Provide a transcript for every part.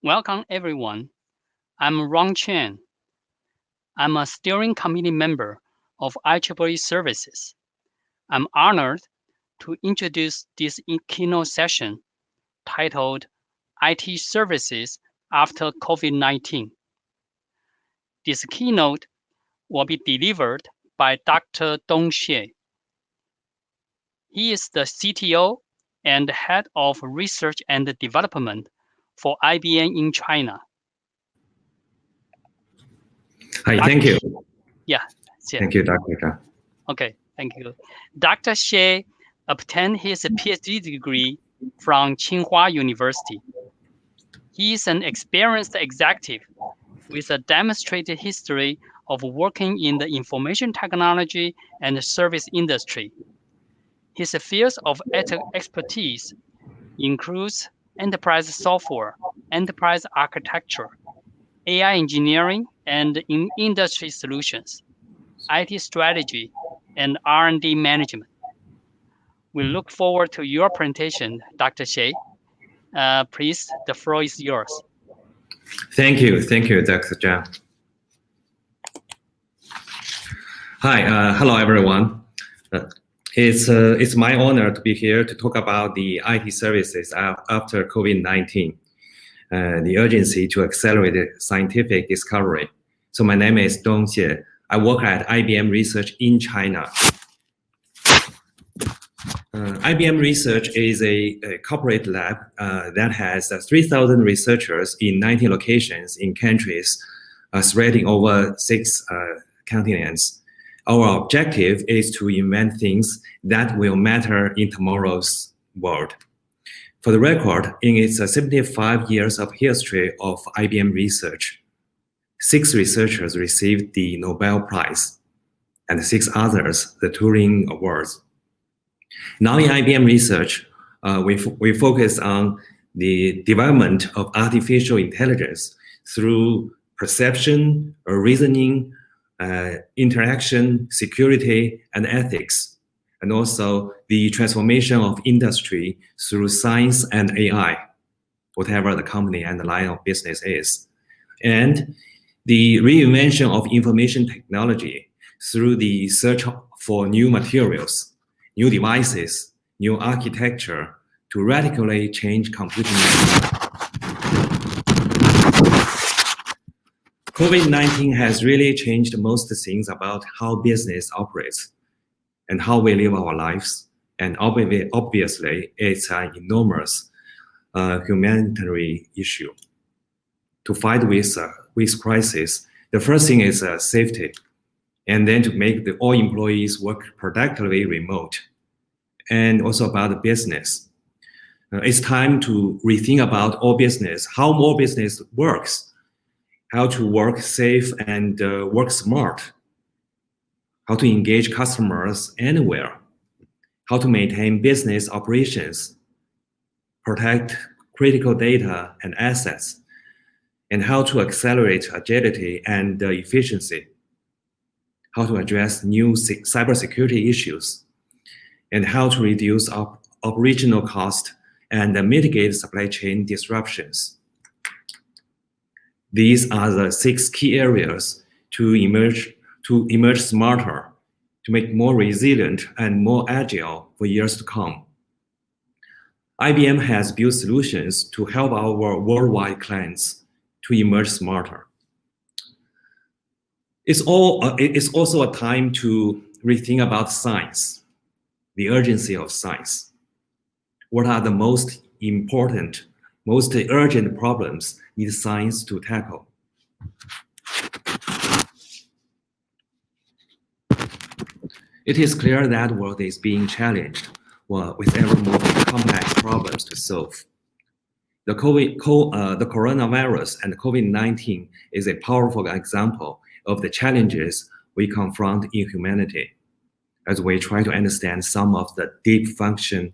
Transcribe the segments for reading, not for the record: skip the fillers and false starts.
Welcome everyone. I'm Ron Chen. I'm a steering committee member of IEEE Services. I'm honored to introduce this keynote session titled IT Services After COVID-19. This keynote will be delivered by Dr. Dong Xie. He is the CTO and Head of Research and Development for IBM in China. Hi, thank you. Yeah. Thank you, Dr. Zhang. Okay, thank you. Dr. Xie obtained his PhD degree from Tsinghua University. He is an experienced executive with a demonstrated history of working in the information technology and service industry. His fields of expertise includes enterprise software, enterprise architecture, AI engineering and industry solutions, IT strategy, and R&D management. We look forward to your presentation, Dr. Xie. Please, the floor is yours. Thank you, Dr. Zhang. Hi, hello everyone. It's my honor to be here to talk about the IT services after COVID-19, the urgency to accelerate scientific discovery. So my name is Dong Xie. I work at IBM Research in China. IBM Research is a corporate lab that has 3,000 researchers in 19 locations in countries spreading over 6 continents. Our objective is to invent things that will matter in tomorrow's world. For the record, in its 75 years of history of IBM Research, 6 researchers received the Nobel Prize and 6 others the Turing Awards. Now in IBM Research, we focus on the development of artificial intelligence through perception, reasoning, interaction, security, and ethics, and also the transformation of industry through science and AI, whatever the company and the line of business is, and the reinvention of information technology through the search for new materials, new devices, new architecture to radically change computing. COVID-19 has really changed most things about how business operates and how we live our lives. And obviously, it's an enormous humanitarian issue. To fight with crisis, the first thing is safety, and then to make all employees work productively remote, and also about the business. It's time to rethink about all business, how more business works, how to work safe and work smart, how to engage customers anywhere, how to maintain business operations, protect critical data and assets, and how to accelerate agility and efficiency, how to address new cybersecurity issues, and how to reduce operational cost and mitigate supply chain disruptions. These are the 6 key areas to emerge smarter, to make more resilient and more agile for years to come. IBM has built solutions to help our worldwide clients to emerge smarter. It's also a time to rethink about science, the urgency of science. What are the most important, most urgent problems need science to tackle? It is clear that the world is being challenged with ever more complex problems to solve. The coronavirus and COVID-19 is a powerful example of the challenges we confront in humanity as we try to understand some of the deep function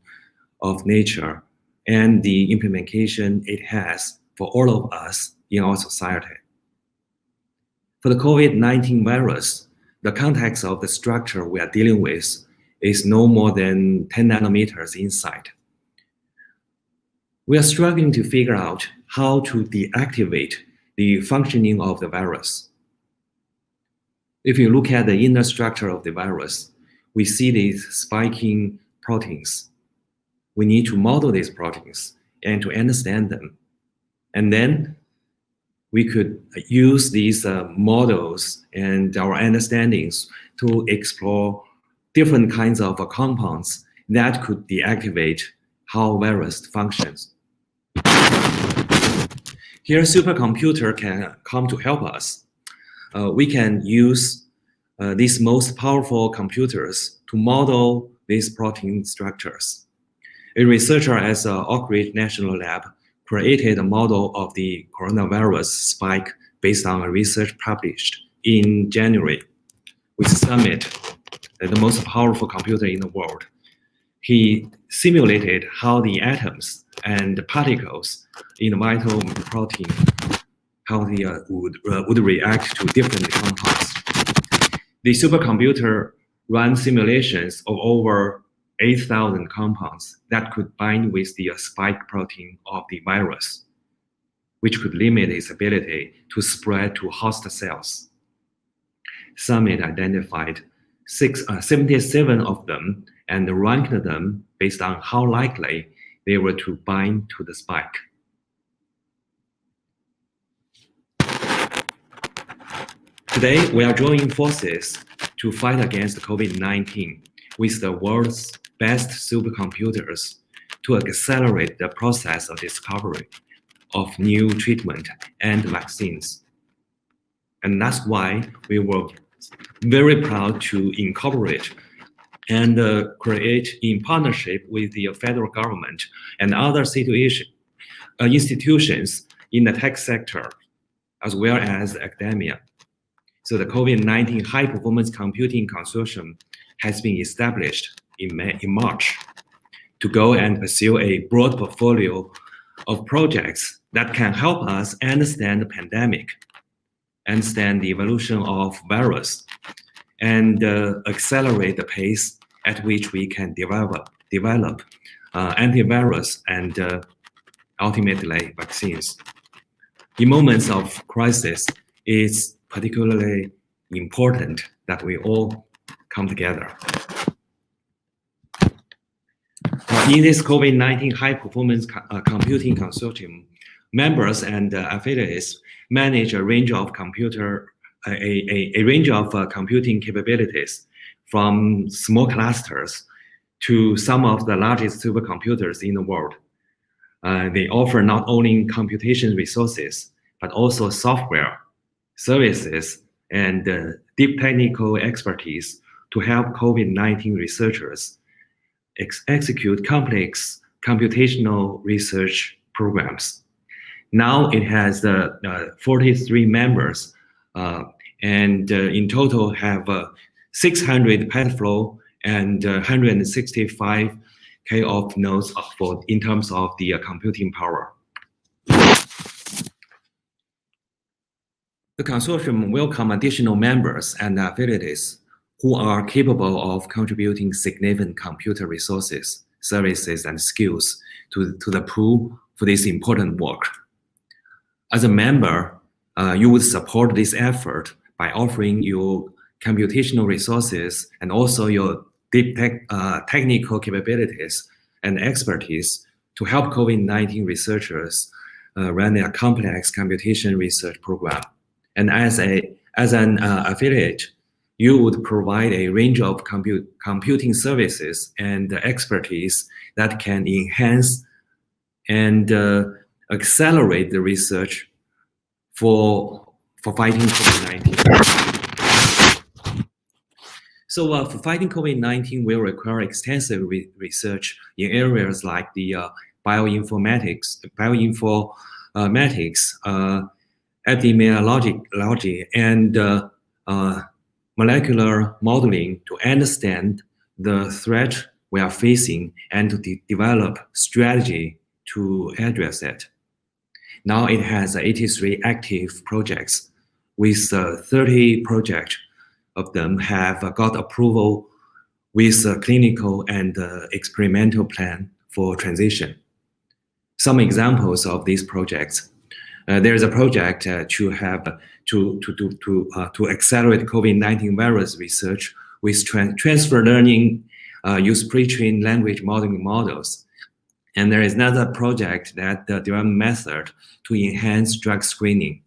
of nature and the implication it has for all of us in our society. For the COVID-19 virus, the context of the structure we are dealing with is no more than 10 nanometers inside. We are struggling to figure out how to deactivate the functioning of the virus. If you look at the inner structure of the virus, we see these spiking proteins. We need to model these proteins and to understand them. And then we could use these models and our understandings to explore different kinds of compounds that could deactivate how virus functions. Here, supercomputer can come to help us. We can use these most powerful computers to model these protein structures. A researcher at Oak Ridge National Lab created a model of the coronavirus spike based on a research published in January with Summit, the most powerful computer in the world. He simulated how the atoms and the particles in the vital protein, how they would react to different compounds. The supercomputer ran simulations of over 8,000 compounds that could bind with the spike protein of the virus, which could limit its ability to spread to host cells. Summit identified 77 of them and ranked them based on how likely they were to bind to the spike. Today, we are joining forces to fight against COVID-19 with the world's best supercomputers to accelerate the process of discovery of new treatment and vaccines. And that's why we were very proud to incorporate and create in partnership with the federal government and other institutions in the tech sector, as well as academia. So the COVID-19 High Performance Computing Consortium has been established in March to go and pursue a broad portfolio of projects that can help us understand the pandemic, understand the evolution of virus, and accelerate the pace at which we can develop antivirus and ultimately vaccines. In moments of crisis, it's particularly important that we all come together. In this COVID-19 High Performance Computing Consortium, members and affiliates manage a range of computing capabilities, from small clusters to some of the largest supercomputers in the world. They offer not only computation resources, but also software, services, and deep technical expertise to help COVID-19 researchers execute complex computational research programs. Now it has 43 members and in total have 600 petaflow and 165K of nodes in terms of the computing power. The consortium welcomes additional members and affiliates who are capable of contributing significant computer resources, services, and skills to the pool for this important work. As a member, you would support this effort by offering your computational resources and also your deep technical capabilities and expertise to help COVID-19 researchers run a complex computation research program. And as an affiliate, you would provide a range of computing services and expertise that can enhance and accelerate the research for fighting COVID-19. So for fighting COVID-19 will require extensive research in areas like the bioinformatics, epidemiology, and molecular modeling to understand the threat we are facing and to develop strategy to address it. Now it has 83 active projects, with 30 projects of them have got approval with a clinical and experimental plan for transition. Some examples of these projects. There is a project to accelerate COVID-19 virus research with transfer learning, use pre-trained language modeling models. And there is another project that develop method to enhance drug screening,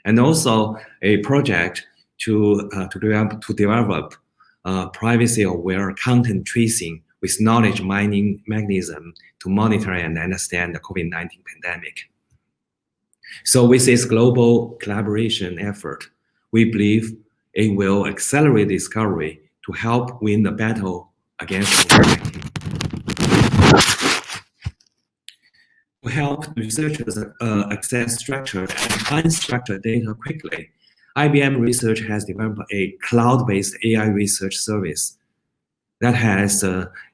and also a project to develop privacy-aware content tracing with knowledge mining mechanism to monitor and understand the COVID-19 pandemic. So with this global collaboration effort, we believe it will accelerate discovery to help win the battle against COVID-19. To help researchers access structured and unstructured data quickly, IBM Research has developed a cloud-based AI research service that has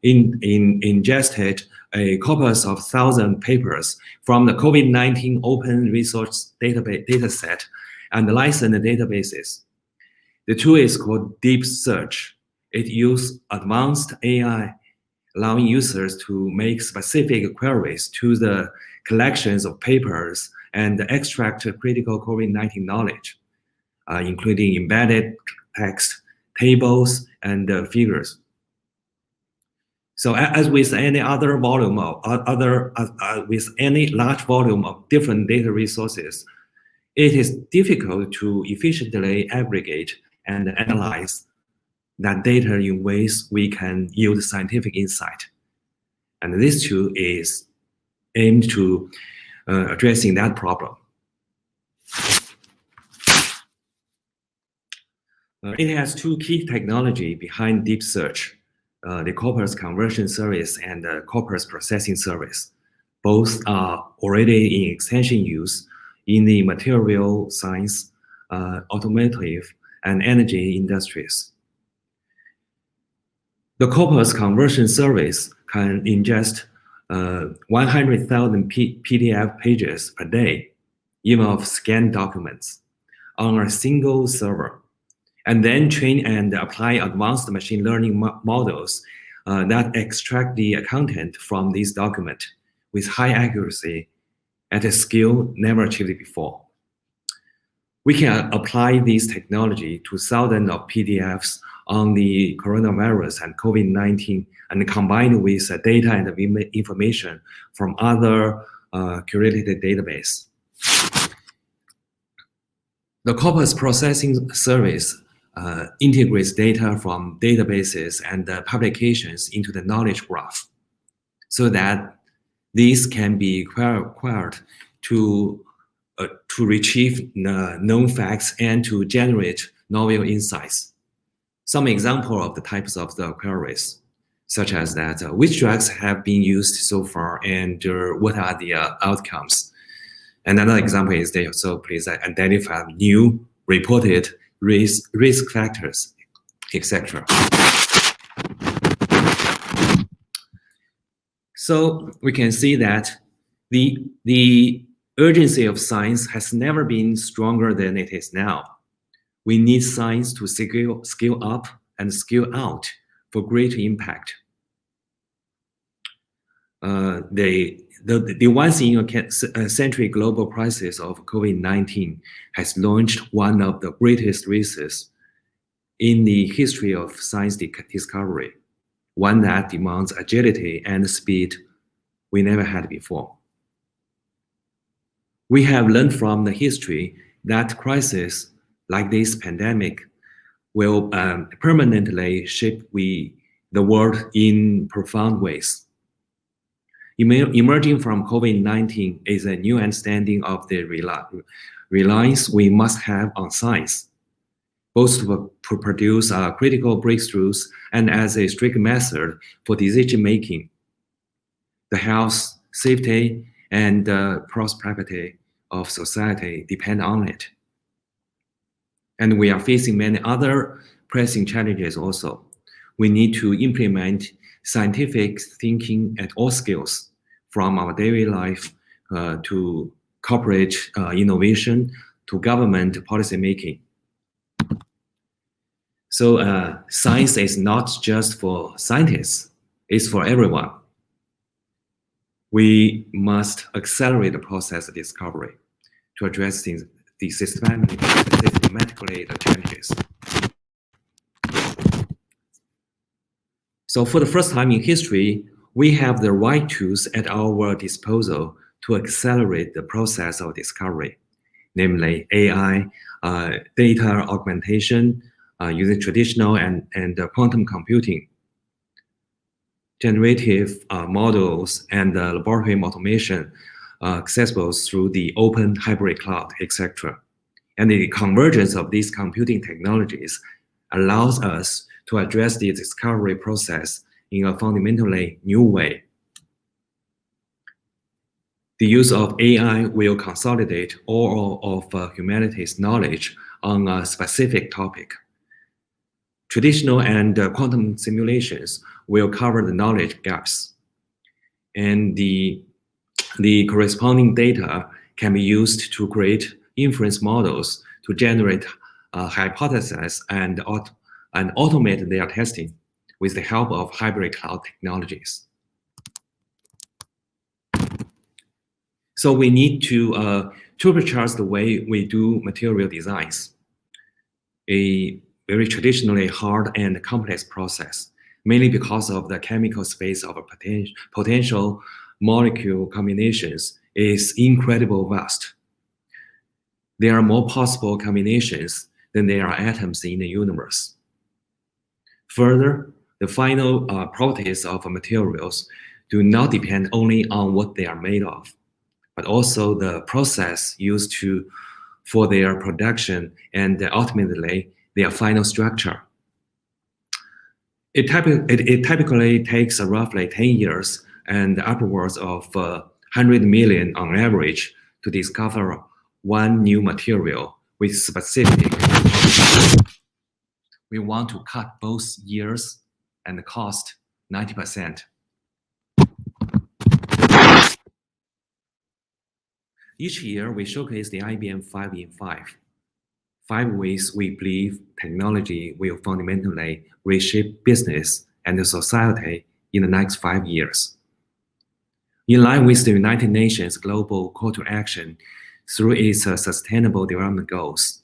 ingested a corpus of 1,000 papers from the COVID-19 open resource dataset and licensed databases. The tool is called Deep Search. It uses advanced AI, allowing users to make specific queries to the collections of papers and extract critical COVID-19 knowledge, including embedded text, tables, and figures. So as with any other volume of with any large volume of different data resources, it is difficult to efficiently aggregate and analyze that data in ways we can yield scientific insight. And this tool is aimed to addressing that problem. It has two key technology behind Deep Search, the corpus conversion service and the corpus processing service. Both are already in extension use in the material science, automotive, and energy industries. The corpus conversion service can ingest 100,000 PDF pages per day, even of scanned documents, on a single server, and then train and apply advanced machine learning models that extract the content from these documents with high accuracy at a scale never achieved before. We can apply this technology to thousands of PDFs on the coronavirus and COVID-19 and combine with data and information from other curated database. The corpus processing service integrates data from databases and publications into the knowledge graph so that these can be acquired to retrieve known facts and to generate novel insights. Some example of the types of the queries, such as that which drugs have been used so far and what are the outcomes. Another example is they also please identify new reported risk factors, etc. So we can see that the urgency of science has never been stronger than it is now. We need science to scale up and scale out for greater impact. The once in a century global crisis of COVID-19 has launched one of the greatest races in the history of science discovery, one that demands agility and speed we never had before. We have learned from the history that crises like this pandemic will permanently shape the world in profound ways. Emerging from COVID-19 is a new understanding of the reliance we must have on science, both to produce critical breakthroughs and as a strict method for decision-making. The health, safety, and prosperity of society depend on it. And we are facing many other pressing challenges also. We need to implement scientific thinking at all scales, from our daily life to corporate innovation to government policy making. So science is not just for scientists, it's for everyone. We must accelerate the process of discovery to address the systematically the challenges. So for the first time in history, we have the right tools at our disposal to accelerate the process of discovery, namely AI, data augmentation, using traditional and quantum computing, generative models, and laboratory automation accessible through the open hybrid cloud, etc. And the convergence of these computing technologies allows us to address the discovery process in a fundamentally new way. The use of AI will consolidate all of humanity's knowledge on a specific topic. Traditional and quantum simulations will cover the knowledge gaps, and the corresponding data can be used to create inference models to generate hypotheses and automate their testing with the help of hybrid cloud technologies. So we need to turbocharge the way we do material designs, a very traditionally hard and complex process, mainly because of the chemical space of potential molecule combinations is incredibly vast. There are more possible combinations than there are atoms in the universe. Further, the final properties of materials do not depend only on what they are made of, but also the process used for their production and ultimately their final structure. It typically takes roughly 10 years and upwards of 100 million on average to discover one new material with specific. We want to cut both years and cost 90%. Each year, we showcase the IBM 5 in 5. 5 ways we believe technology will fundamentally reshape business and society in the next 5 years. In line with the United Nations Global Call to Action through its Sustainable Development Goals,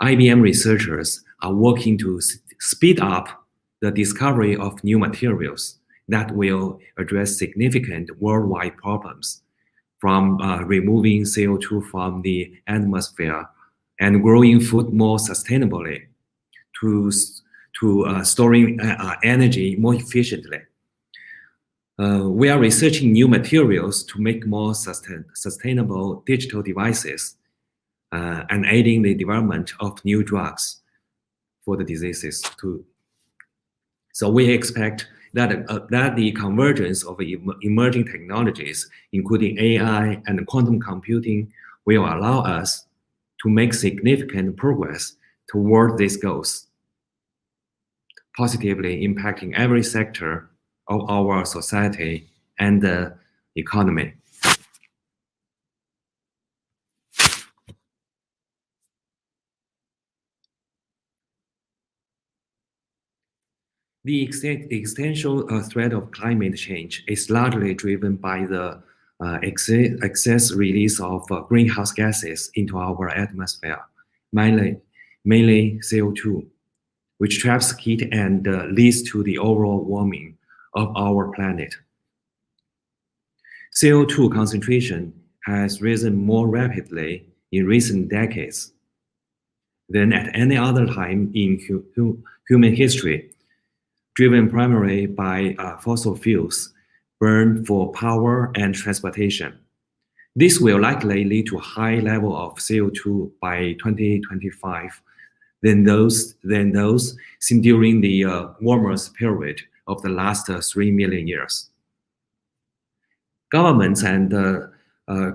IBM researchers are working to speed up the discovery of new materials that will address significant worldwide problems, from removing CO2 from the atmosphere and growing food more sustainably to storing energy more efficiently. We are researching new materials to make more sustainable digital devices and aiding the development of new drugs for the diseases too. So we expect that the convergence of emerging technologies, including AI and quantum computing, will allow us to make significant progress toward these goals, positively impacting every sector of our society and the economy. The existential threat of climate change is largely driven by the excess release of greenhouse gases into our atmosphere, mainly CO2, which traps heat and leads to the overall warming of our planet. CO2 concentration has risen more rapidly in recent decades than at any other time in human history, driven primarily by fossil fuels burned for power and transportation. This will likely lead to a high level of CO2 by 2025 than those seen during the warmest period of the last 3 million years. Governments and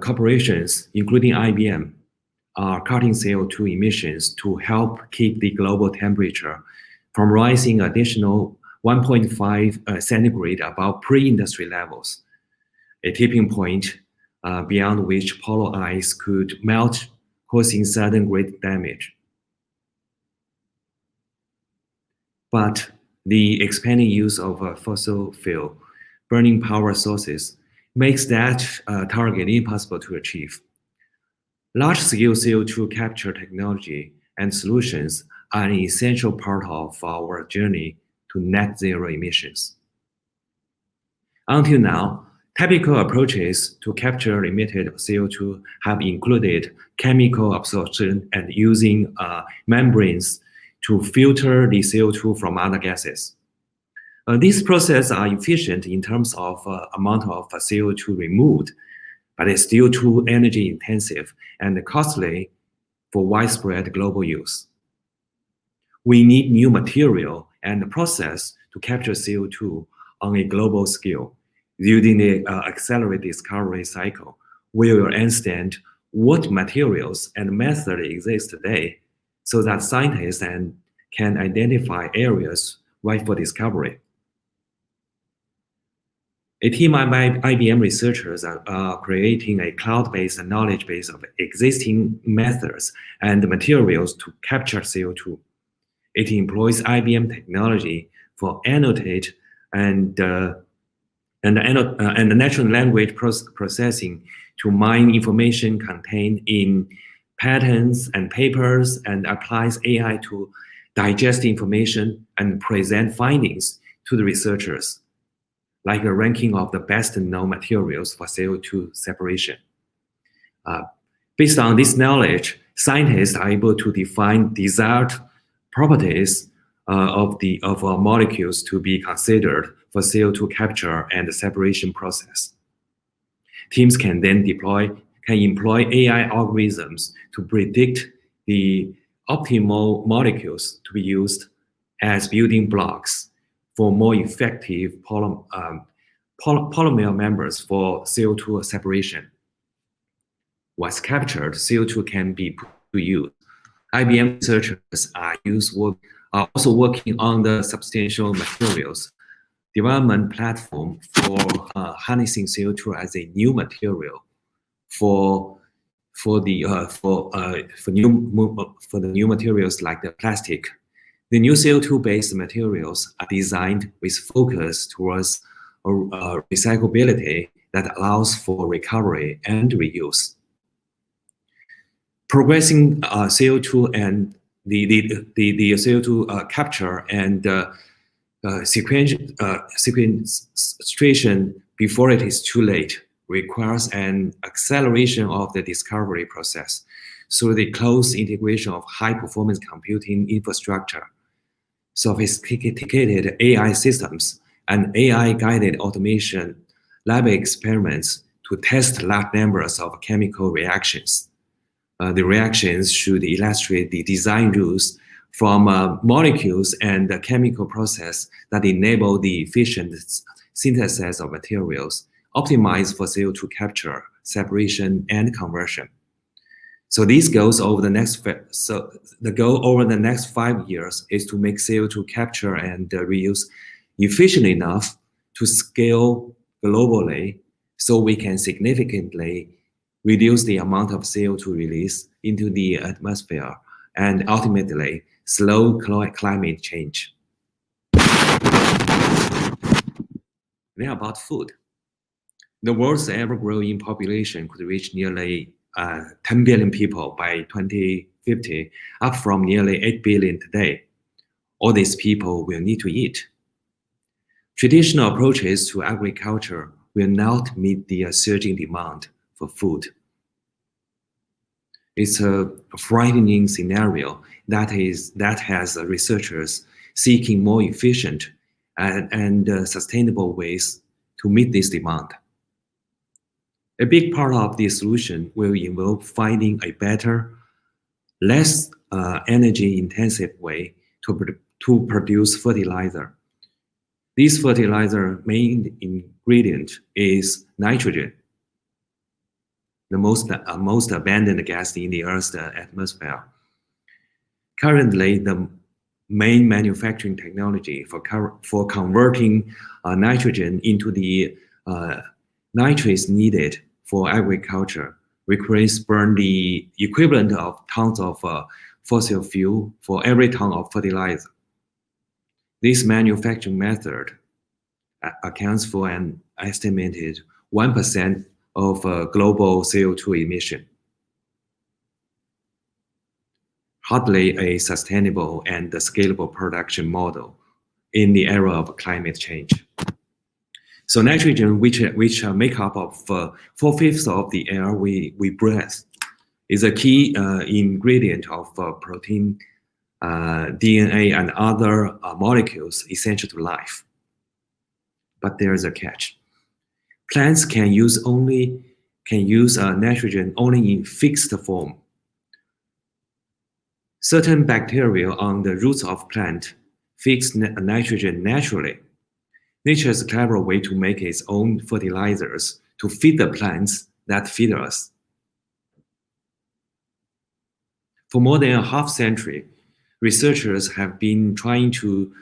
corporations, including IBM, are cutting CO2 emissions to help keep the global temperature from rising additional 1.5 centigrade above pre-industry levels, a tipping point beyond which polar ice could melt, causing sudden great damage. But the expanding use of fossil fuel burning power sources makes that target impossible to achieve. Large-scale CO2 capture technology and solutions are an essential part of our journey to net zero emissions. Until now, typical approaches to capture emitted CO2 have included chemical absorption and using membranes to filter the CO2 from other gases. These processes are efficient in terms of amount of CO2 removed, but it's still too energy intensive and costly for widespread global use. We need new material and process to capture CO2 on a global scale. Using the accelerated discovery cycle, we will understand what materials and methods exist today so that scientists can identify areas ripe for discovery. A team of IBM researchers are creating a cloud-based knowledge base of existing methods and materials to capture CO2. It employs IBM technology for annotate and natural language processing to mine information contained in patents and papers and applies AI to digest information and present findings to the researchers, like a ranking of the best known materials for CO2 separation. Based on this knowledge, scientists are able to define desired properties of molecules to be considered for CO2 capture and separation process. Teams can then employ AI algorithms to predict the optimal molecules to be used as building blocks for more effective polymer members for CO2 separation. Once captured, CO2 can be put to use. IBM researchers are also working on the substantial materials development platform for harnessing CO2 as a new material for the new materials like the plastic. The new CO2-based materials are designed with focus towards recyclability that allows for recovery and reuse. Progressing CO2 and the CO2 capture and sequestration before it is too late requires an acceleration of the discovery process through the close integration of high-performance computing infrastructure, sophisticated AI systems, and AI-guided automation lab experiments to test large numbers of chemical reactions. The reactions should illustrate the design rules from molecules and the chemical process that enable the efficient synthesis of materials, optimized for CO2 capture, separation, and conversion. So the goal over the next 5 years is to make CO2 capture and reuse efficient enough to scale globally so we can significantly reduce the amount of CO2 release into the atmosphere and ultimately slow climate change. Then about food. The world's ever-growing population could reach nearly 10 billion people by 2050, up from nearly 8 billion today. All these people will need to eat. Traditional approaches to agriculture will not meet the surging demand for food. It's a frightening scenario that has researchers seeking more efficient and sustainable ways to meet this demand. A big part of the solution will involve finding a better, less energy-intensive way to produce fertilizer. This fertilizer main ingredient is nitrogen, the most abundant gas in the Earth's atmosphere. Currently, the main manufacturing technology for converting nitrogen into the nitrates needed for agriculture requires burn the equivalent of tons of fossil fuel for every ton of fertilizer. This manufacturing method accounts for an estimated 1% of global CO2 emission. Hardly a sustainable and scalable production model in the era of climate change. So nitrogen, which make up of 4/5 of the air we breathe, is a key ingredient of protein, DNA, and other molecules essential to life. But there's a catch. Plants can use nitrogen only in fixed form. Certain bacteria on the roots of plant fix nitrogen naturally. Nature's clever way to make its own fertilizers to feed the plants that feed us. For more than a half century, researchers have been trying to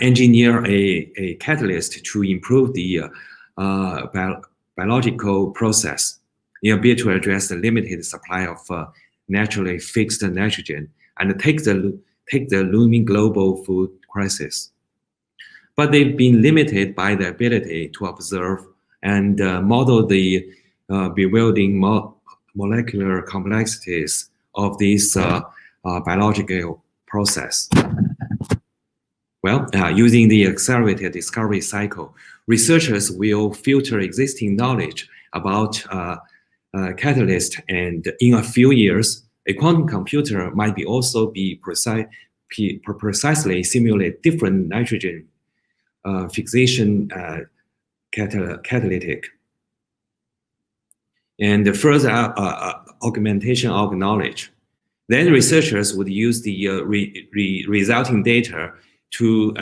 engineer a catalyst to improve the biological process in a bid to address the limited supply of naturally fixed nitrogen and take the looming global food crisis. But they've been limited by the ability to observe and model the bewildering molecular complexities of this biological process. Well, using the accelerated discovery cycle, researchers will filter existing knowledge about catalyst, and in a few years, a quantum computer might also be precisely simulate different nitrogen fixation catalytic. And the further augmentation of knowledge. Then researchers would use the resulting data to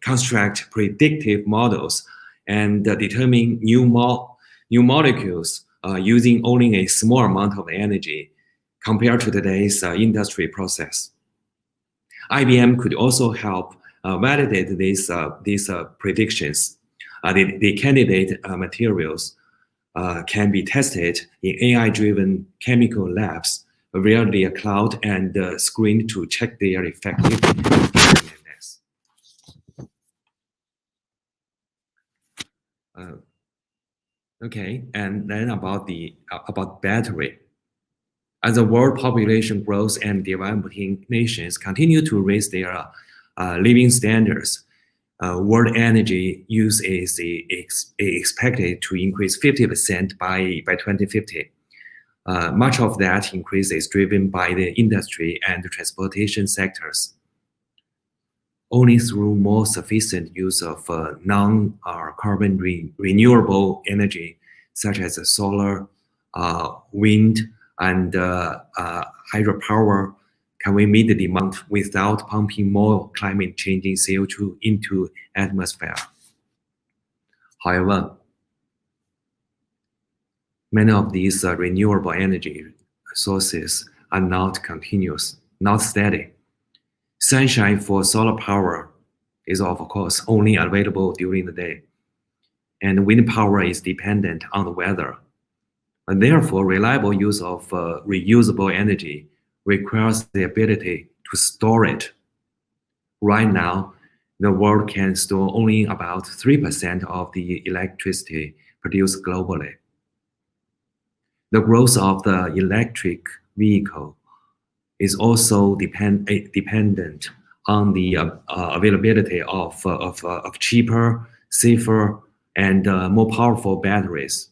construct predictive models and determine new molecules using only a small amount of energy compared to today's industry process. IBM could also help validate these predictions. The candidate materials can be tested in AI-driven chemical labs via the cloud and screened to check their effectiveness. Okay, and then about battery. As the world population grows and developing nations continue to raise their living standards, world energy use is expected to increase 50% by 2050. Much of that increase is driven by the industry and the transportation sectors. Only through more sufficient use of non-carbon renewable energy, such as solar, wind, and hydropower, can we meet the demand without pumping more climate-changing CO2 into atmosphere. However, many of these renewable energy sources are not continuous, not steady. Sunshine for solar power is, of course, only available during the day, and wind power is dependent on the weather. And therefore, reliable use of reusable energy requires the ability to store it. Right now, the world can store only about 3% of the electricity produced globally. The growth of the electric vehicle is also dependent on the availability of cheaper, safer, and more powerful batteries.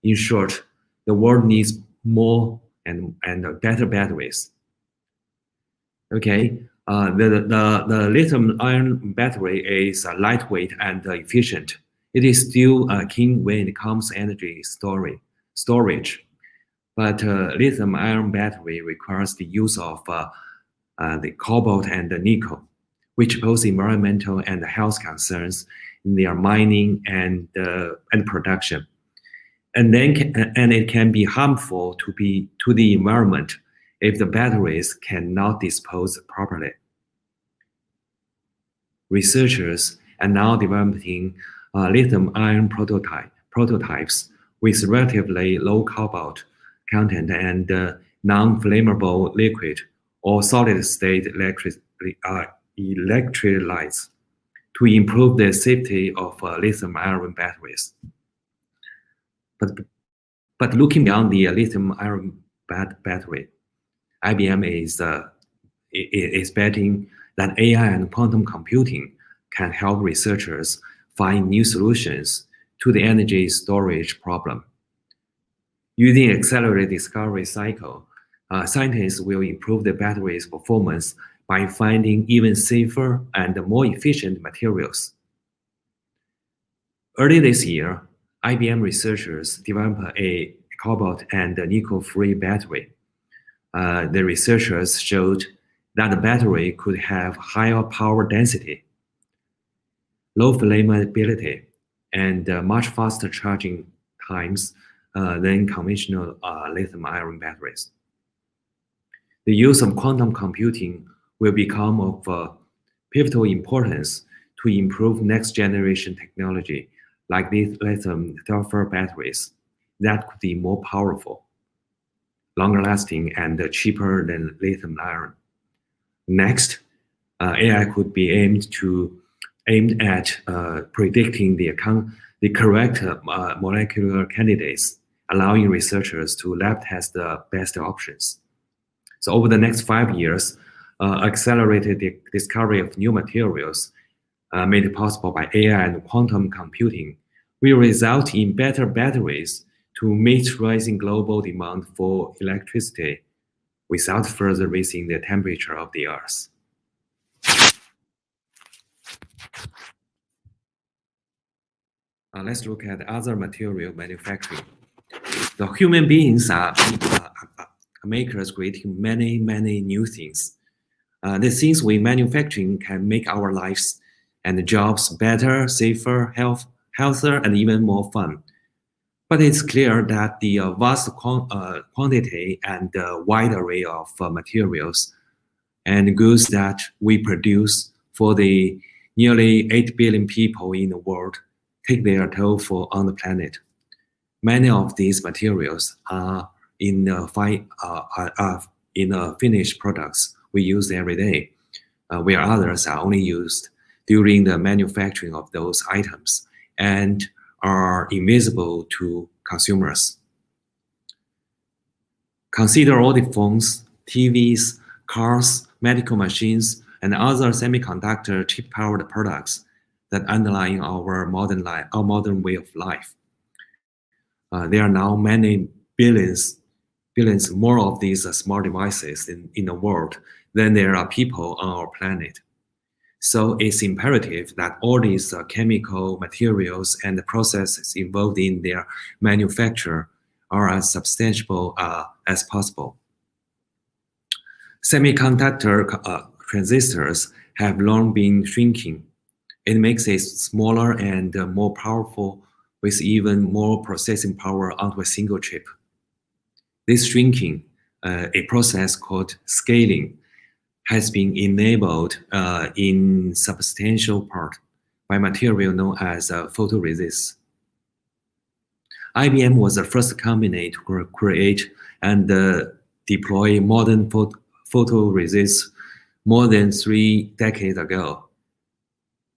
In short, the world needs more and better batteries. Okay, the lithium-ion battery is lightweight and efficient. It is still keen when it comes to energy storage. But lithium-ion battery requires the use of the cobalt and the nickel, which pose environmental and health concerns in their mining and production. And it can be harmful to the environment if the batteries cannot dispose properly. Researchers are now developing lithium-ion prototypes with relatively low cobalt content and non-flammable liquid or solid-state electrolytes to improve the safety of lithium-ion batteries. But looking beyond the lithium-ion battery, IBM is betting that AI and quantum computing can help researchers find new solutions to the energy storage problem. Using accelerated discovery cycle, scientists will improve the battery's performance by finding even safer and more efficient materials. Early this year, IBM researchers developed a cobalt and nickel-free battery. The researchers showed that the battery could have higher power density, low flammability, and much faster charging times than conventional lithium-ion batteries. The use of quantum computing will become of pivotal importance to improve next-generation technology like these lithium-sulfur batteries that could be more powerful, longer-lasting, and cheaper than lithium-ion. Next, AI could be aimed at predicting the correct molecular candidates, allowing researchers to lab test the best options. So over the next 5 years, accelerated discovery of new materials made possible by AI and quantum computing will result in better batteries to meet rising global demand for electricity without further raising the temperature of the Earth. Let's look at other material manufacturing. The human beings are makers creating many new things. The things we manufacturing can make our lives and jobs better, safer, healthier, and even more fun. But it's clear that the vast quantity and wide array of materials and goods that we produce for the nearly 8 billion people in the world take their toll on the planet. Many of these materials are in finished products we use every day, where others are only used during the manufacturing of those items and are invisible to consumers. Consider all the phones, TVs, cars, medical machines, and other semiconductor chip-powered products that underlie our modern way of life. There are now many billions more of these smart devices in the world than there are people on our planet. So it's imperative that all these chemical materials and processes involved in their manufacture are as substantial as possible. Semiconductor transistors have long been shrinking. It makes it smaller and more powerful with even more processing power onto a single chip. This shrinking, a process called scaling, has been enabled in substantial part by material known as photoresist. IBM was the first company to create and deploy modern photoresist more than 3 decades ago.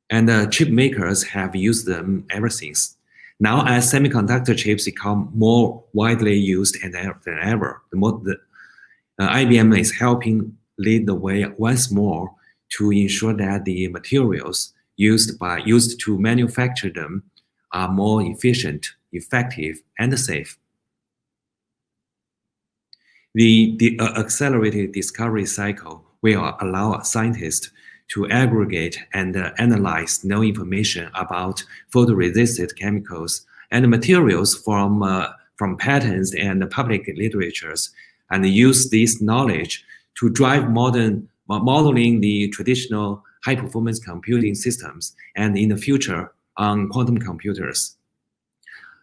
And chip makers have used them ever since. Now, as semiconductor chips become more widely used than ever, IBM is helping lead the way once more to ensure that the materials used to manufacture them are more efficient, effective, and safe. The accelerated discovery cycle will allow scientists to aggregate and analyze known information about photoresistant chemicals and materials from patents and public literatures, and use this knowledge to drive modeling the traditional high-performance computing systems and in the future on quantum computers.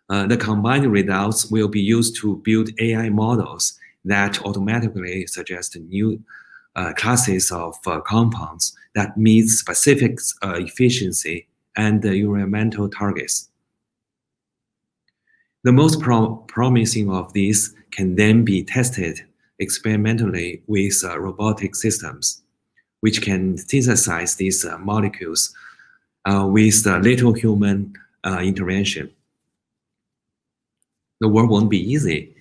The combined results will be used to build AI models that automatically suggest new classes of compounds that meet specific efficiency and environmental targets. The most promising of these can then be tested experimentally with robotic systems, which can synthesize these molecules with little human intervention. the work won't be easy.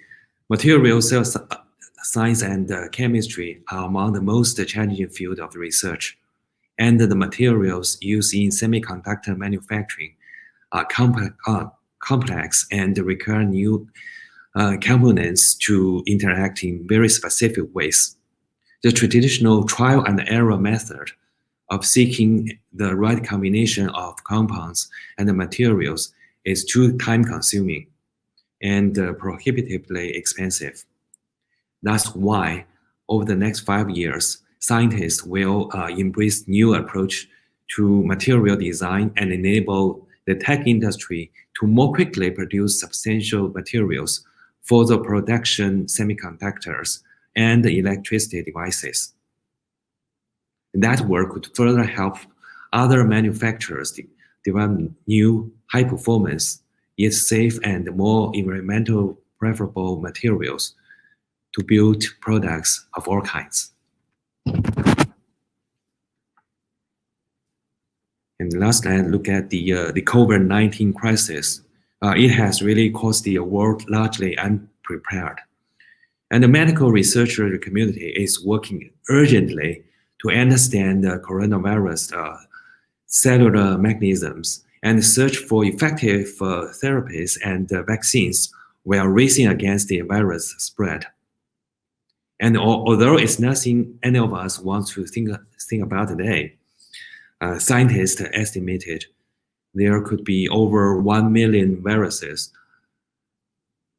Material science and chemistry are among the most challenging fields of research, and the materials used in semiconductor manufacturing are complex and require new components to interact in very specific ways. The traditional trial and error method of seeking the right combination of compounds and materials is too time-consuming and prohibitively expensive. That's why, over the next 5 years, scientists will embrace new approach to material design and enable the tech industry to more quickly produce substantial materials for the production semiconductors and electricity devices. That work could further help other manufacturers develop new high-performance, yet safe and more environmental preferable materials to build products of all kinds. And lastly, look at the COVID-19 crisis. It has really caused the world largely unprepared. And the medical researcher community is working urgently to understand the coronavirus cellular mechanisms and search for effective therapies and vaccines while racing against the virus spread. And although it's nothing any of us want to think about today, scientists estimated there could be over 1 million viruses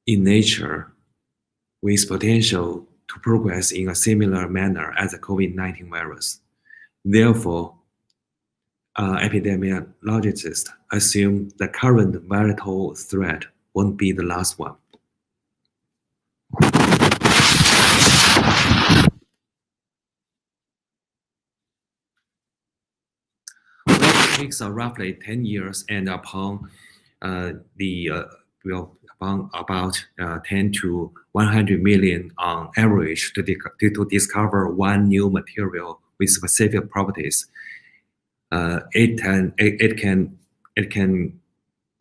in nature with potential to progress in a similar manner as the COVID-19 virus. Therefore, epidemiologists assume the current viral threat won't be the last one. It takes roughly 10 years and upon about 10 to 100 million on average to discover one new material with specific properties. It can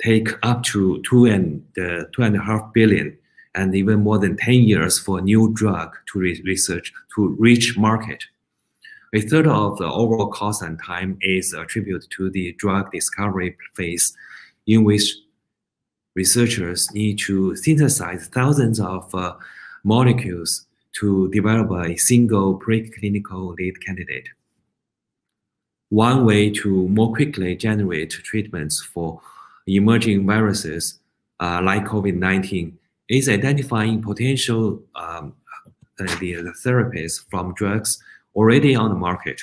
take up to 2.5 billion and even more than 10 years for a new drug to reach market. A third of the overall cost and time is attributed to the drug discovery phase, in which researchers need to synthesize thousands of molecules to develop a single preclinical lead candidate. One way to more quickly generate treatments for emerging viruses like COVID-19 is identifying potential the therapies from drugs already on the market,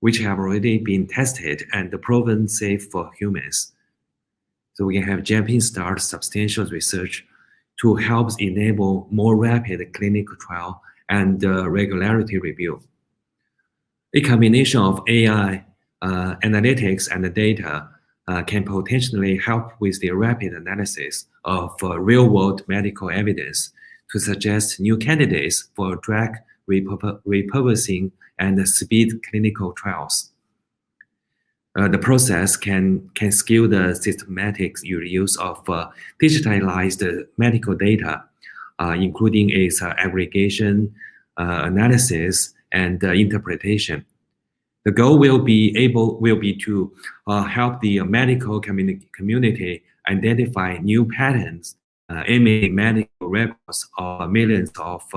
which have already been tested and proven safe for humans. So we can have jumping start substantial research to help enable more rapid clinical trial and regularity review. A combination of AI, analytics, and data can potentially help with the rapid analysis of real-world medical evidence to suggest new candidates for drug repurposing and speed clinical trials. The process can scale the systematic use of digitalized medical data, including its aggregation, analysis, and interpretation. The goal will be to help the medical community identify new patterns, imaging medical records of millions of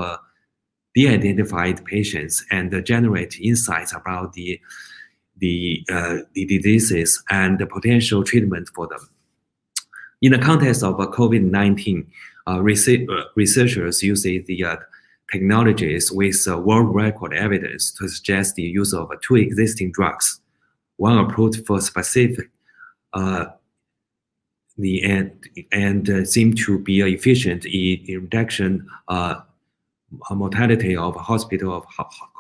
de-identified patients, and generate insights about the diseases and the potential treatment for them. In the context of COVID-19, researchers use the technologies with world record evidence to suggest the use of two existing drugs, one approved for specific and seem to be efficient in reduction mortality of hospital of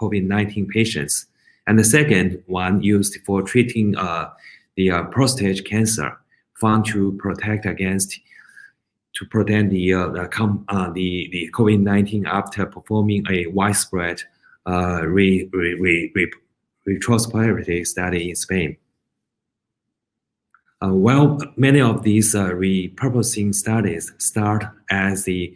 COVID-19 patients, and the second one used for treating the prostate cancer, found to protect the COVID-19 after performing a widespread retrospective study in Spain. While many of these repurposing studies start as the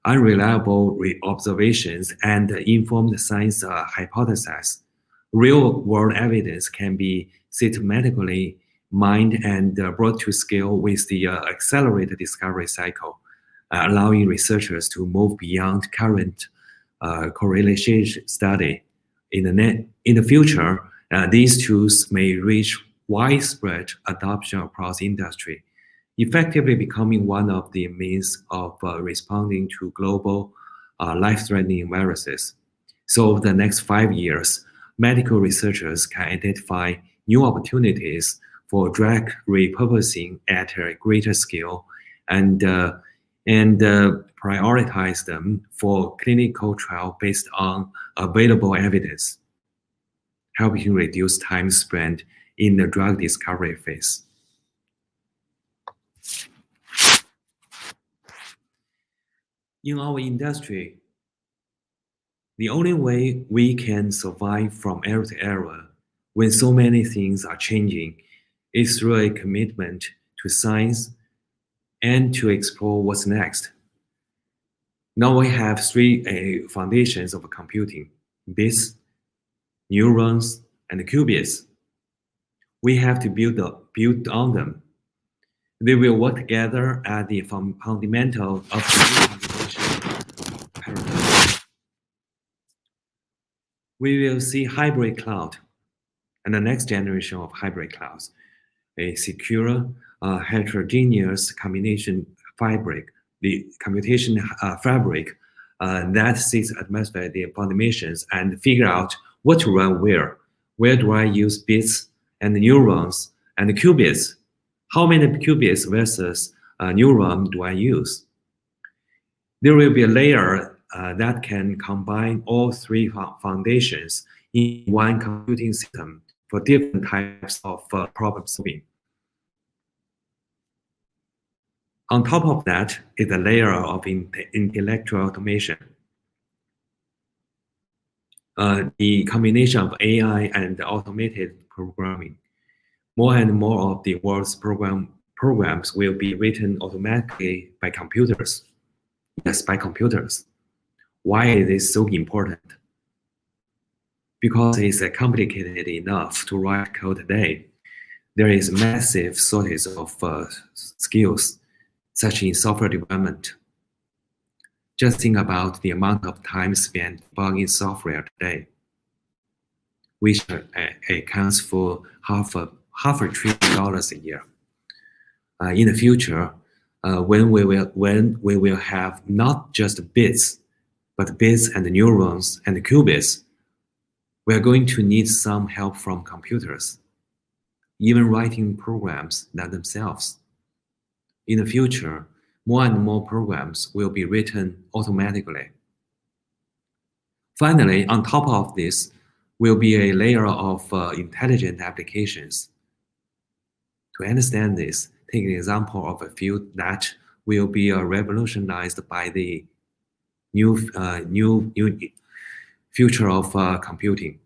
unreliable observations and informed science hypotheses, real-world evidence can be systematically mined and brought to scale with the accelerated discovery cycle, allowing researchers to move beyond current correlation study. In the future, these tools may reach widespread adoption across industry, effectively becoming one of the means of responding to global life-threatening viruses. So over the next 5 years, medical researchers can identify new opportunities for drug repurposing at a greater scale and prioritize them for clinical trial based on available evidence, helping reduce time spent in the drug discovery phase. In our industry, the only way we can survive from era to era when so many things are changing is through a commitment to science and to explore what's next. Now we have three foundations of computing: bits, neurons, and qubits. We have to build on them. They will work together at the fundamental of the computation paradigm. We will see hybrid cloud and the next generation of hybrid clouds, a secure, heterogeneous combination fabric, the computation fabric that sits atmosphere the foundations and figure out what to run where. Where do I use bits and neurons and qubits? How many qubits versus neuron do I use? There will be a layer that can combine all three foundations in one computing system for different types of problem solving. On top of that is a layer of intellectual automation. The combination of AI and automated programming. More and more of the world's programs will be written automatically by computers. Yes, by computers. Why is this so important? Because it's complicated enough to write code today. There is massive shortage of skills, such in software development. Just think about the amount of time spent bugging software today, which accounts for half a $500 billion a year. In the future, when we will have not just bits, but bits and neurons and qubits, we are going to need some help from computers, even writing programs themselves. In the future, more and more programs will be written automatically. Finally, on top of this will be a layer of intelligent applications. To understand this, take an example of a field that will be revolutionized by the new future of computing.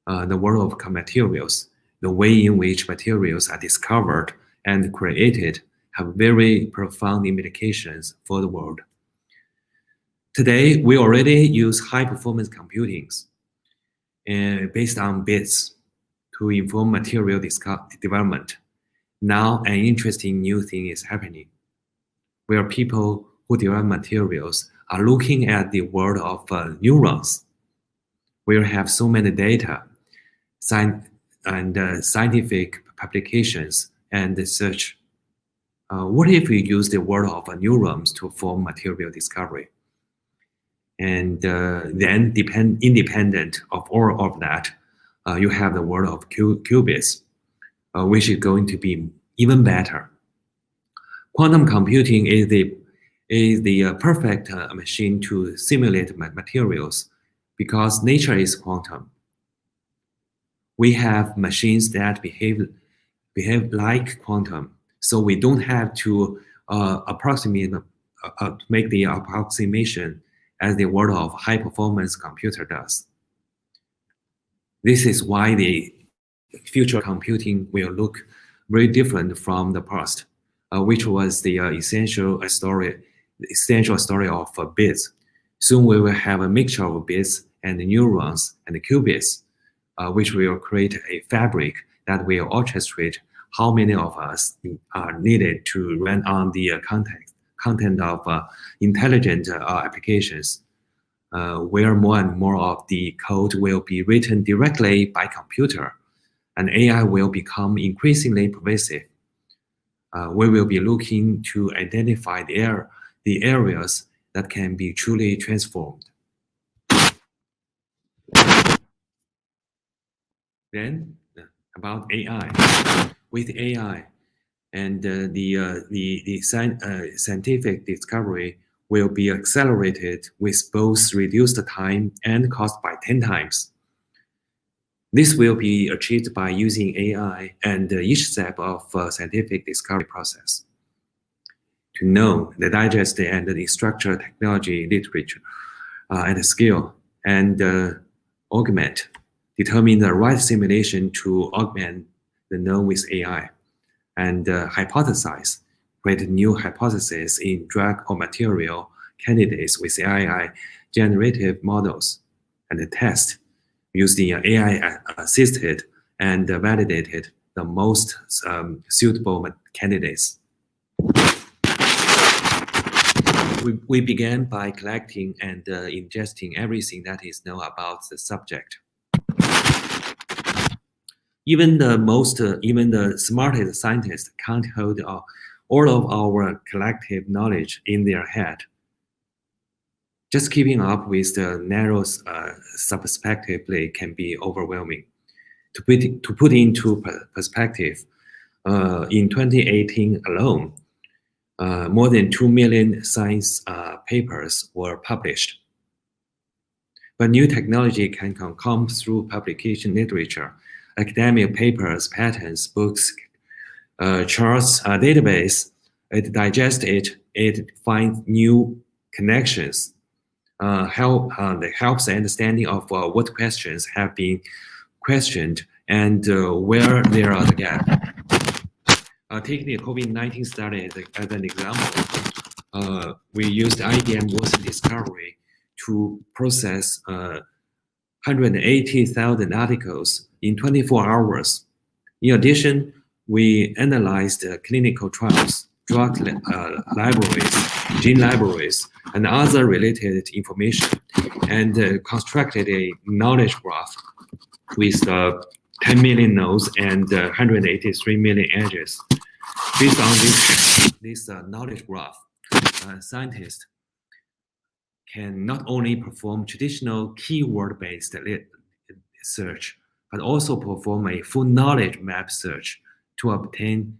The world of materials, the way in which materials are discovered and created have very profound implications for the world. Today, we already use high-performance computing based on bits to inform material development. Now, an interesting new thing is happening, where people who develop materials are looking at the world of neurons. We have so many data, scientific publications, and research. What if we use the world of neurons to form material discovery? And then, independent of all of that, you have the world of qubits, which is going to be even better. Quantum computing is the perfect machine to simulate materials because nature is quantum. We have machines that behave like quantum, so we don't have to make the approximation as the world of high-performance computer does. This is why the future computing will look very different from the past, which was the essential story of bits. Soon we will have a mixture of bits and neurons and qubits, which will create a fabric that will orchestrate how many of us are needed to run on the content of intelligent applications, where more and more of the code will be written directly by computer, and AI will become increasingly pervasive. We will be looking to identify the areas that can be truly transformed. Then, about AI. With AI and the scientific discovery will be accelerated with both reduced time and cost by 10 times. This will be achieved by using AI and each step of scientific discovery process to know the digest and the structure technology literature at scale and augment, determine the right simulation to augment the known with AI, and hypothesize, create new hypotheses in drug or material candidates with AI generative models, and test using AI assisted and validated the most suitable candidates. We began by collecting and ingesting everything that is known about the subject. Even the smartest scientists can't hold all of our collective knowledge in their head. Just keeping up with the narrow subspectively can be overwhelming. To put into perspective, in 2018 alone, more than 2 million science papers were published. But new technology can come through publication literature, academic papers, patents, books, charts, database. It digests it, it finds new connections, helps the understanding of what questions have been questioned and where there are the gaps. Taking the COVID-19 study as an example, we used IBM Watson Discovery to process 180,000 articles in 24 hours. In addition, we analyzed clinical trials, drug libraries, gene libraries, and other related information, and constructed a knowledge graph with 10 million nodes and 183 million edges. Based on this knowledge graph, scientists can not only perform traditional keyword-based search, but also perform a full knowledge map search to obtain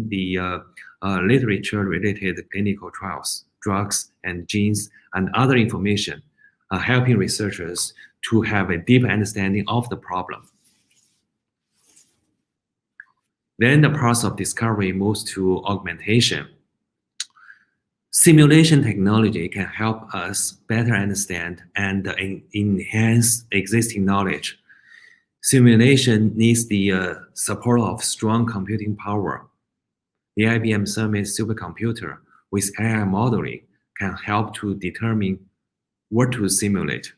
the literature-related clinical trials, drugs and genes, and other information, helping researchers to have a deep understanding of the problem. Then the process of discovery moves to augmentation. Simulation technology can help us better understand and enhance existing knowledge. Simulation needs the support of strong computing power. The IBM Summit supercomputer with AI modeling can help to determine what to simulate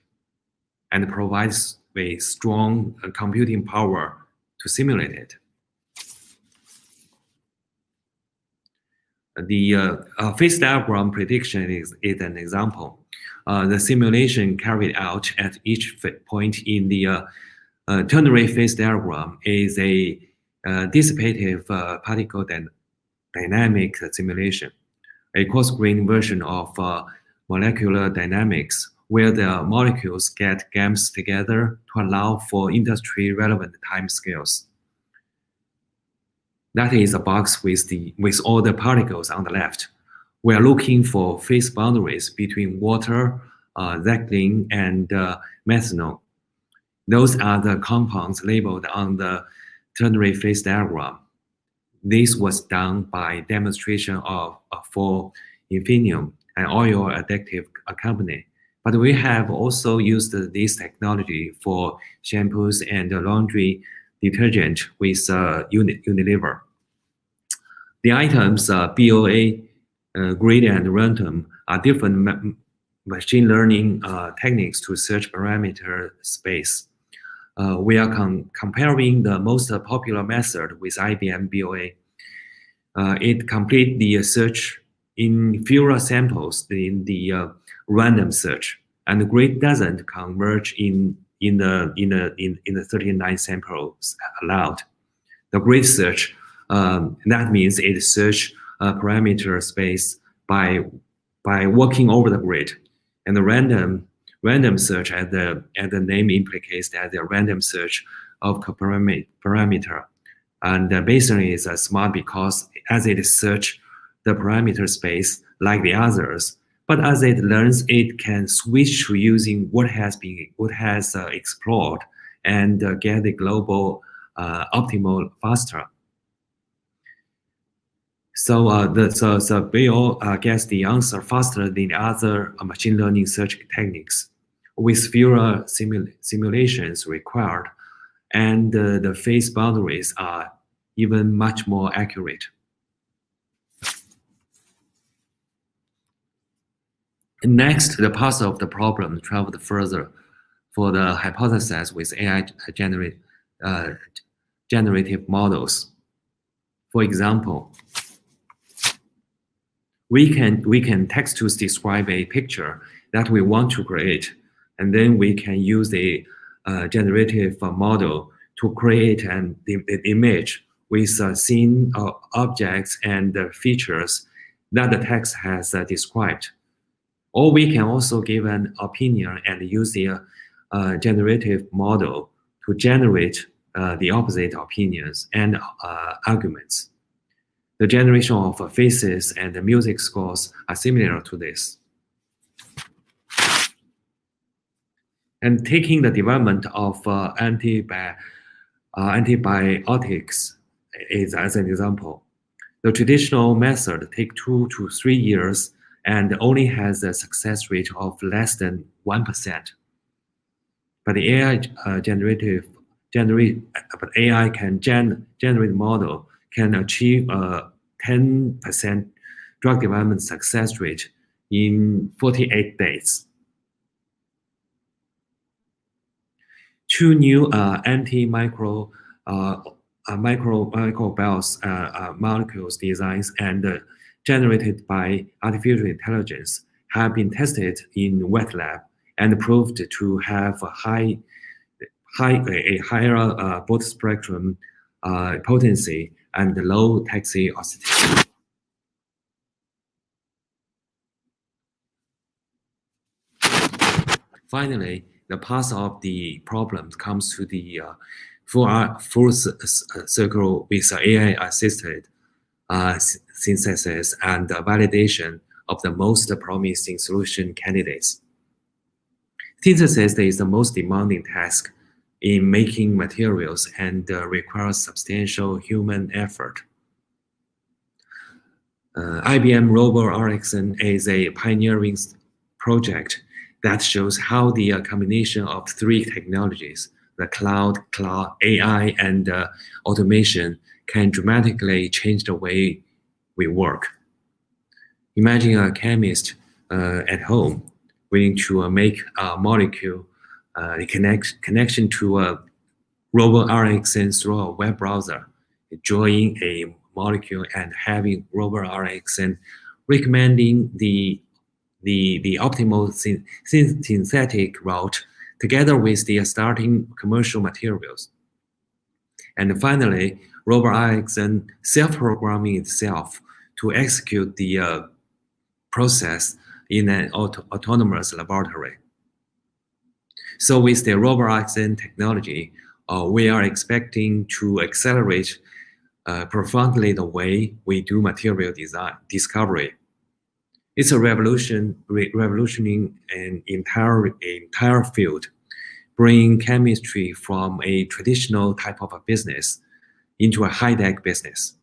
and provides a strong computing power to simulate it. The phase diagram prediction is an example. The simulation carried out at each point in the ternary phase diagram is a dissipative particle dynamic simulation, a coarse-grained version of molecular dynamics where the molecules get games together to allow for industry-relevant timescales. That is a box with all the particles on the left. We are looking for phase boundaries between water, xylene, and methanol. Those are the compounds labeled on the ternary phase diagram. This was done by demonstration for Infinium, an oil addictive company. But we have also used this technology for shampoos and laundry detergent with Unilever. The items BOA, grid, and random are different machine learning techniques to search parameter space. We are comparing the most popular method with IBM BOA. It completes the search in fewer samples than the random search, and the grid doesn't converge in the 39 samples allowed. The grid search, that means it search parameter space by walking over the grid, and the random search, as the name implicates, that the random search of parameter. And basically is smart because as it search the parameter space like the others, but as it learns, it can switch to using what has explored and get the global optimal faster. So the BO gets the answer faster than other machine learning search techniques, with fewer simulations required, and the phase boundaries are even much more accurate. Next, the path of the problem traveled further for the hypothesis with AI generative models. For example, we can text to describe a picture that we want to create, and then we can use the generative model to create an image with scene objects and features that the text has described. Or we can also give an opinion and use the generative model to generate the opposite opinions and arguments. The generation of faces and the music scores are similar to this. And taking the development of antibiotics as an example, the traditional method takes 2 to 3 years and only has a success rate of less than 1%. But the AI can generate model can achieve a 10% drug development success rate in 48 days. 2 new antimicrobials molecules designs and generated by artificial intelligence have been tested in wet lab and proved to have a higher broad spectrum potency and low toxicity. Finally, the path of the problem comes to the full circle with AI-assisted synthesis and validation of the most promising solution candidates. Synthesis is the most demanding task in making materials and requires substantial human effort. IBM RoboRxN is a pioneering project that shows how the combination of 3 technologies, the cloud, AI, and automation, can dramatically change the way we work. Imagine a chemist at home willing to make a molecule, the connection to a RoboRxN through a web browser, drawing a molecule and having RoboRxN recommending the optimal synthetic route together with the starting commercial materials. And finally, RoboRxN self-programming itself to execute the process in an autonomous laboratory. So with the RoboRxN technology, we are expecting to accelerate profoundly the way we do material discovery. It's a revolutioning an entire field, bringing chemistry from a traditional type of a business into a high-tech business.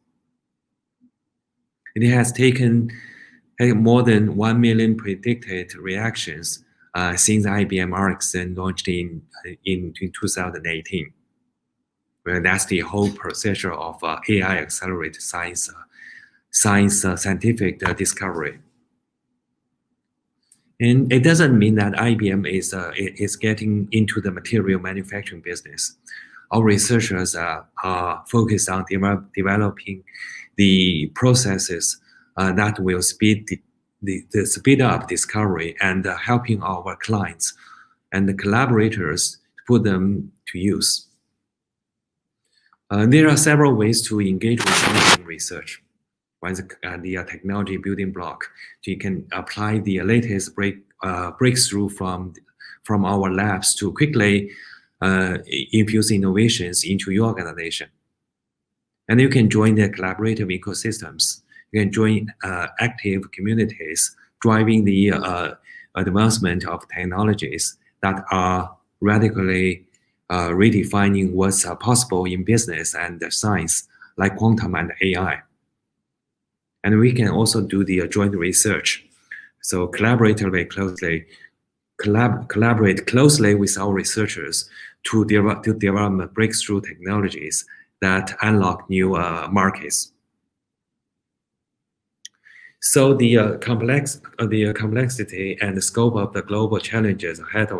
It has taken more than 1 million predicted reactions since IBM Rxn launched in 2018. Well, that's the whole procedure of AI accelerated scientific discovery. And it doesn't mean that IBM is getting into the material manufacturing business. Our researchers are focused on developing the processes that will speed up discovery and helping our clients and the collaborators to put them to use. There are several ways to engage with IBM research. One is the technology building block. So you can apply the latest breakthrough from our labs to quickly infuse innovations into your organization. And you can join the collaborative ecosystems. You can join active communities driving the advancement of technologies that are radically redefining what's possible in business and science, like quantum and AI. And we can also do the joint research. So collaborate closely with our researchers to develop breakthrough technologies that unlock new markets. So the complexity and the scope of the global challenges ahead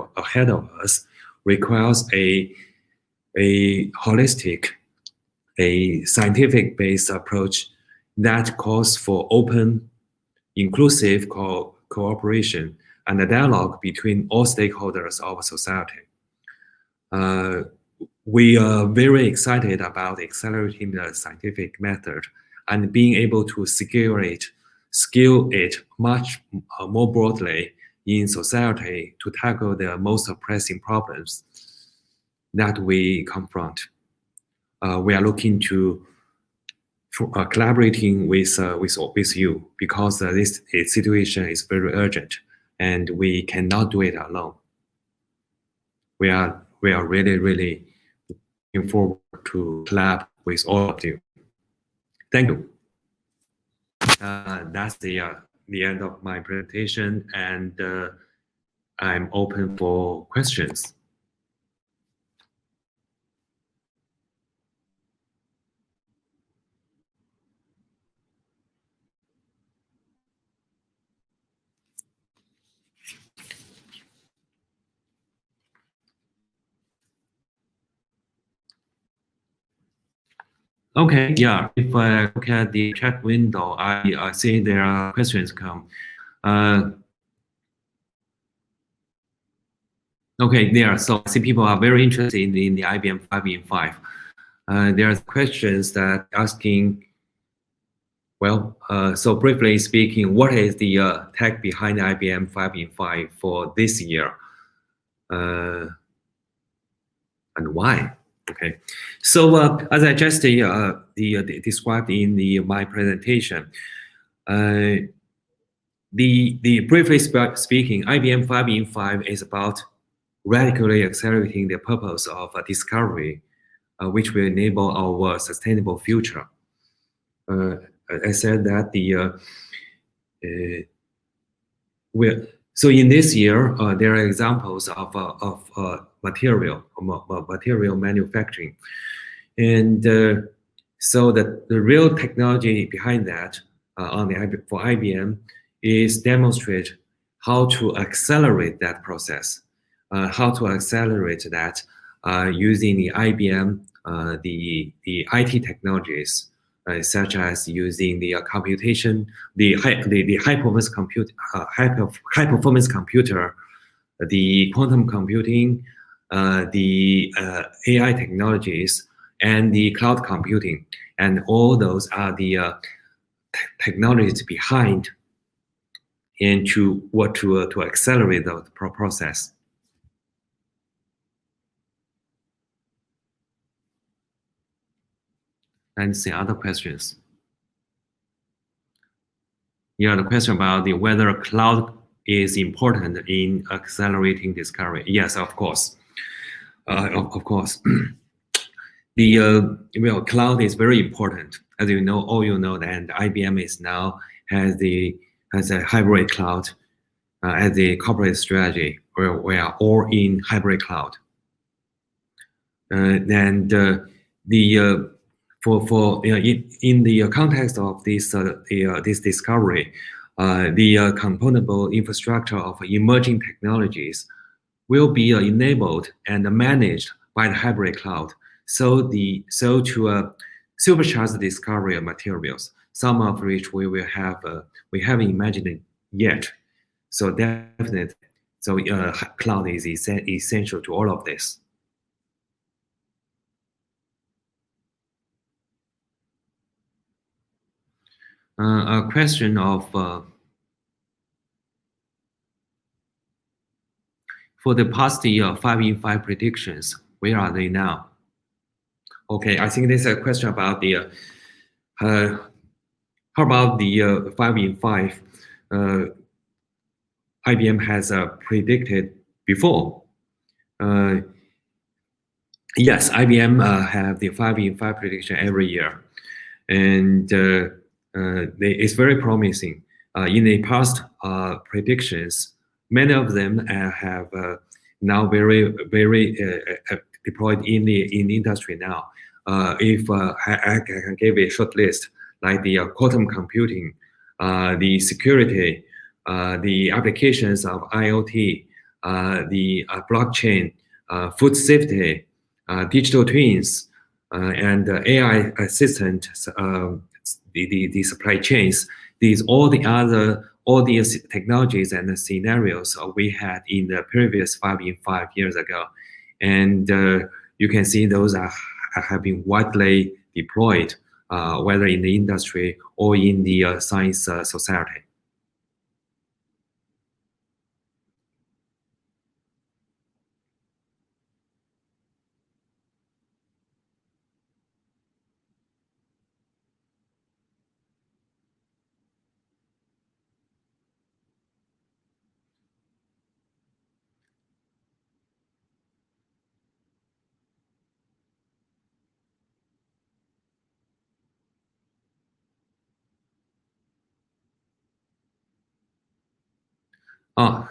of us requires a holistic, scientific-based approach that calls for open, inclusive cooperation and a dialogue between all stakeholders of society. We are very excited about accelerating the scientific method and being able to scale it much more broadly in society to tackle the most pressing problems that we confront. We are looking to collaborating with you because this situation is very urgent and we cannot do it alone. We are really looking forward to collab with all of you. Thank you. That's the end of my presentation, and I'm open for questions. Okay, yeah, if I look at the chat window, I see there are questions come. Okay, there. So I see people are very interested in the IBM 5-in-5. There are questions that asking, well, so briefly speaking, what is the tech behind IBM 5-in-5 for this year? And why? Okay, so as I just described in my presentation, the briefly speaking, IBM 5-in-5 is about radically accelerating the purpose of discovery, which will enable our sustainable future. I said that so in this year, there are examples of material manufacturing, and so that the real technology behind that for IBM is demonstrate how to accelerate that process, how to accelerate that using the IBM the IT technologies. Such as using the computation, the high performance computer, the quantum computing, the AI technologies, and the cloud computing, and all those are the technologies behind and to accelerate the process. And see other questions. Yeah, the question about whether cloud is important in accelerating discovery. Yes, of course. Of course. The cloud is very important. As you know, all you know, and IBM is now has a hybrid cloud as the corporate strategy, where we are all in hybrid cloud. the in the context of this discovery, the componentable infrastructure of emerging technologies will be enabled and managed by the hybrid cloud. So to supercharge the discovery of materials, some of which we haven't imagined yet. So definitely, so cloud is essential to all of this. A question of for the past year 5-in-5 predictions, where are they now? Okay, I think this is a question about the how about the 5-in-5 IBM has predicted before. Yes, IBM have the 5-in-5 prediction every year, and it's very promising. In the past predictions, many of them have now very deployed in the industry now. If I can give a short list, like the quantum computing, the security, the applications of IoT, the blockchain, food safety, digital twins, and AI assistant, the supply chains. All these technologies and scenarios we had in the previous 5-in-5 years ago, and you can see those have been widely deployed, whether in the industry or in the science society.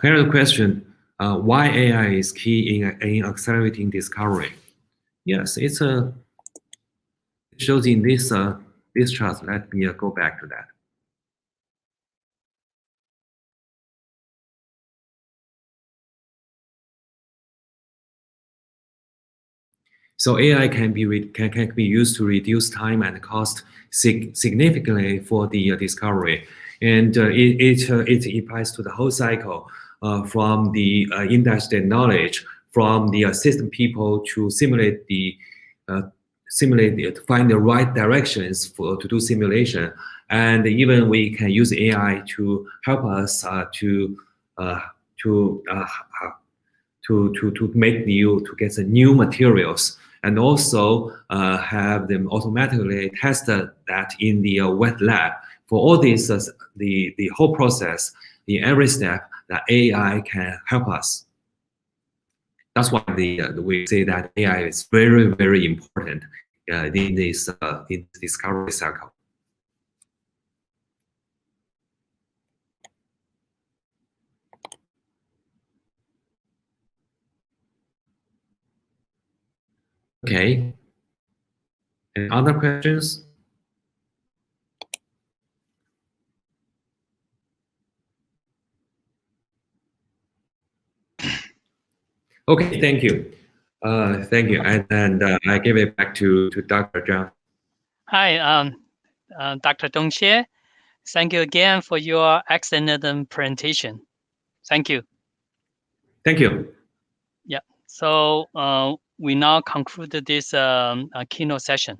Here's a question. Why AI is key in accelerating discovery? Yes, it shows in this chart. Let me go back to that. So AI can be used to reduce time and cost significantly for the discovery, and it applies to the whole cycle, from the industry knowledge, from the system people to simulate to find the right directions to do simulation, and even we can use AI to help us to get the new materials, and also have them automatically test that in the wet lab. For all this, the whole process, in every step, that AI can help us. That's why we say that AI is very important in this discovery cycle. Okay. Any other questions? Okay, thank you. Thank you. And I give it back to Dr. Zhang. Hi, Dr. Dong Xie. Thank you again for your excellent presentation. Thank you. Thank you. Yeah. So we now conclude this keynote session.